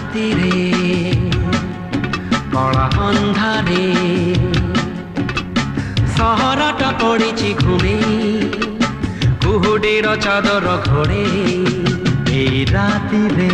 ରାତିରେ କଳା ଅନ୍ଧାରେ ସହରଟା ପଡ଼ିଛି ଘୁମେଇ କୁହୁଡ଼ିର ଚାଦର ଘୋଡ଼େଇ ଏଇ ରାତିରେ